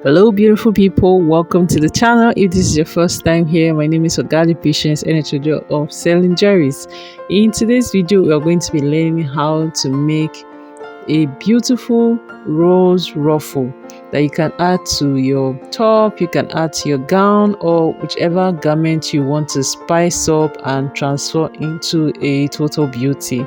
Hello, beautiful people. Welcome to the channel. If this is your first time here, my name is Ogadi Patience and it's a job of selling jewelries. In today's video, we are going to be learning how to make a beautiful rose ruffle that you can add to your top, you can add to your gown, or whichever garment you want to spice up and transform into a total beauty.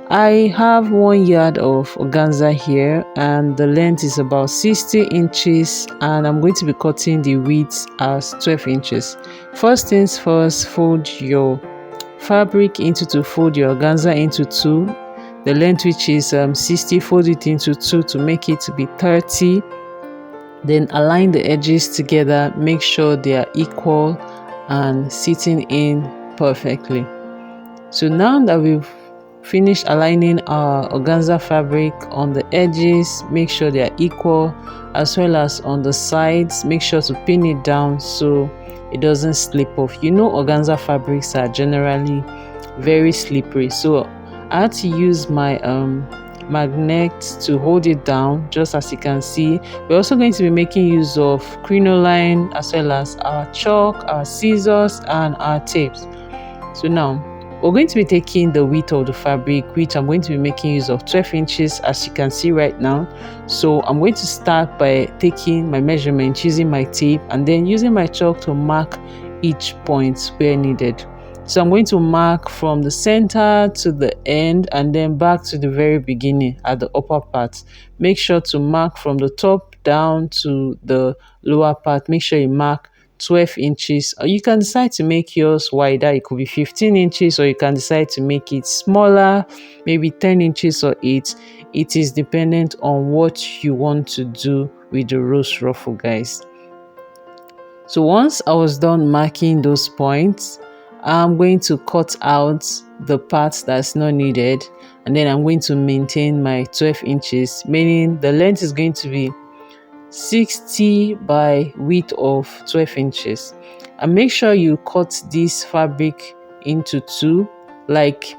I have 1 yard of organza here and the length is about 60 inches and I'm going to be cutting the width as 12 inches. First things first, fold your fabric into two, fold your organza into two. The length, which is 60, fold it into two to make it to be 30. Then align the edges together, make sure they are equal and sitting in perfectly. So now that we've finish aligning our organza fabric on the edges, make sure they are equal, as well as on the sides. Make sure to pin it down so it doesn't slip off. You know, organza fabrics are generally very slippery, so I had to use my magnet to hold it down. Just as you can see, we're also going to be making use of crinoline, as well as our chalk, our scissors, and our tapes. So now we're going to be taking the width of the fabric, which I'm going to be making use of 12 inches, as you can see right now. So I'm going to start by taking my measurement, using my tape, and then using my chalk to mark each point where needed. So I'm going to mark from the center to the end and then back to the very beginning at the upper part. Make sure to mark from the top down to the lower part. Make sure you mark 12 inches, or you can decide to make yours wider. It could be 15 inches, or you can decide to make it smaller, maybe 10 inches or 8. It is dependent on what you want to do with the rose ruffle, guys. So once I was done marking those points, I'm going to cut out the parts that's not needed, and then I'm going to maintain my 12 inches, meaning the length is going to be 60 by width of 12 inches. And make sure you cut this fabric into two. Like,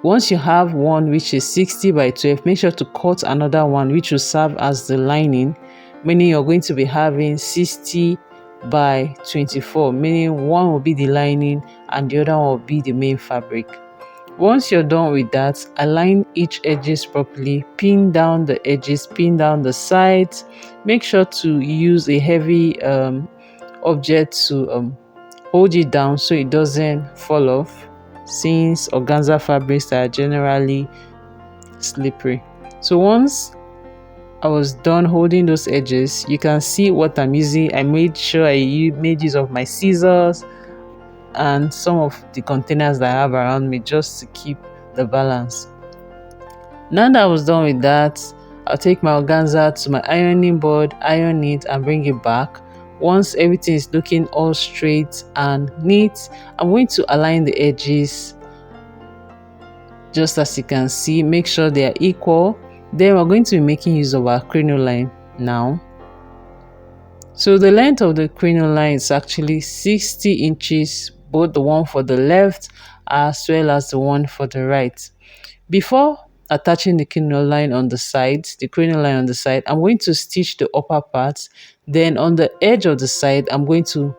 once you have one which is 60 by 12, make sure to cut another one which will serve as the lining, meaning you're going to be having 60 by 24, meaning one will be the lining and the other one will be the main fabric. Once you're done with that, align each edges properly, pin down the edges, pin down the sides. Make sure to use a heavy object to hold it down so it doesn't fall off, since organza fabrics are generally slippery. So once I was done holding those edges, you can see what I'm using. I made sure I made use of my scissors and some of the containers that I have around me, just to keep the balance. Now that I was done with that, I'll take my organza to my ironing board, iron it and bring it back. Once everything is looking all straight and neat, I'm going to align the edges, just as you can see. Make sure they are equal. Then we're going to be making use of our crinoline now. So the length of the crinoline is actually 60 inches, both the one for the left as well as the one for the right. Before attaching the crinoline on the side, I'm going to stitch the upper part. Then on the edge of the side, I'm going to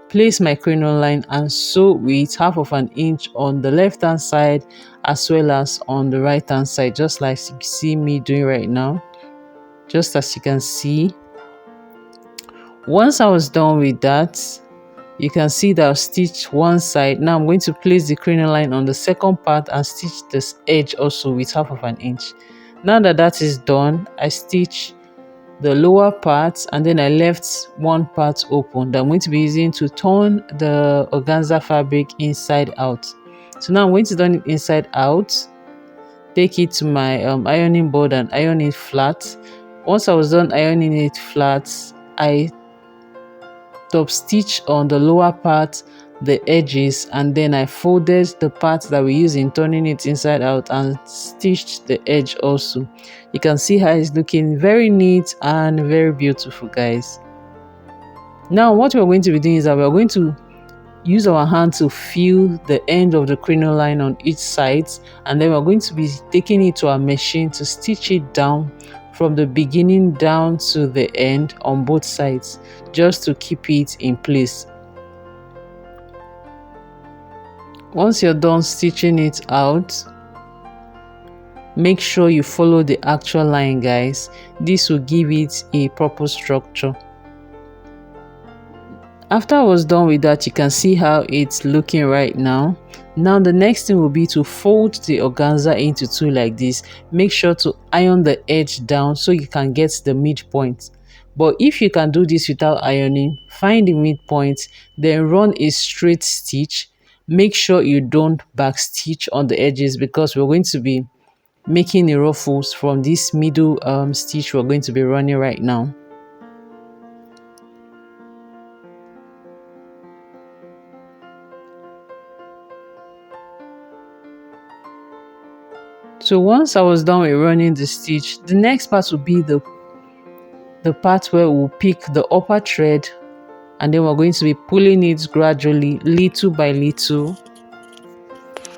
place my crinoline and sew with 1/2 of an inch on the left hand side as well as on the right hand side, just like you see me doing right now. Just as you can see. Once I was done with that, you can see that I've stitched one side. Now I'm going to place the crinoline on the second part and stitch this edge also with 1/2 of an inch. Now that that is done, I stitch the lower part and then I left one part open that I'm going to be using to turn the organza fabric inside out. So now I'm going to turn it inside out, take it to my ironing board and iron it flat. Once I was done ironing it flat, I top stitch on the lower part, the edges, and then I folded the parts that we use in turning it inside out and stitched the edge also. You can see how it's looking very neat and very beautiful, guys. Now what we're going to be doing is that we're going to use our hand to feel the end of the crinoline on each side, and then we're going to be taking it to our machine to stitch it down from the beginning down to the end on both sides, just to keep it in place. Once you're done stitching it out, make sure you follow the actual line, guys. This will give it a proper structure. After I was done with that, you can see how it's looking right now. Now the next thing will be to fold the organza into two like this. Make sure to iron the edge down so you can get the midpoint. But if you can do this without ironing, find the midpoint, then run a straight stitch. Make sure you don't back stitch on the edges, because we're going to be making the ruffles from this middle stitch we're going to be running right now. So once I was done with running the stitch, the next part will be the part where we'll pick the upper thread, and then we're going to be pulling it gradually, little by little.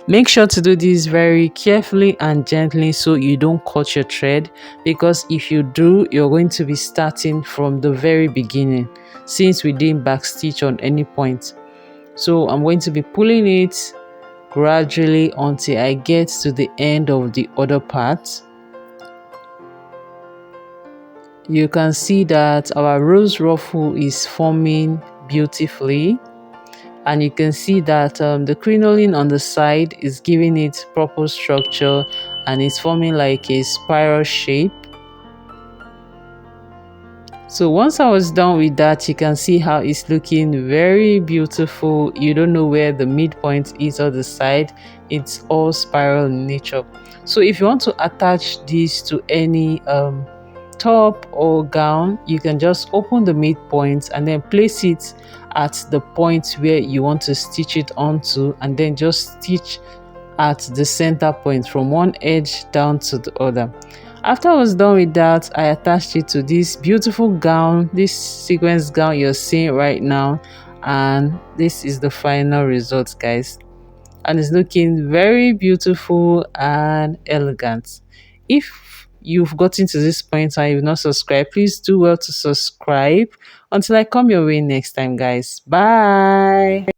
Make sure to do this very carefully and gently so you don't cut your thread, because if you do, you're going to be starting from the very beginning since we didn't backstitch on any point. So I'm going to be pulling it gradually until I get to the end of the other part. You can see that our rose ruffle is forming beautifully, and you can see that the crinoline on the side is giving it proper structure and it's forming like a spiral shape. So once I was done with that, you can see how it's looking very beautiful. You don't know where the midpoint is or the side. It's all spiral in nature. So if you want to attach this to any top or gown, you can just open the midpoint and then place it at the point where you want to stitch it onto, and then just stitch at the center point from one edge down to the other. After I was done with that, I attached it to this beautiful gown, this sequence gown you're seeing right now, and this is the final result, guys, and it's looking very beautiful and elegant. If you've gotten to this point and you've not subscribed, please do well to subscribe. Until I come your way next time, guys. Bye.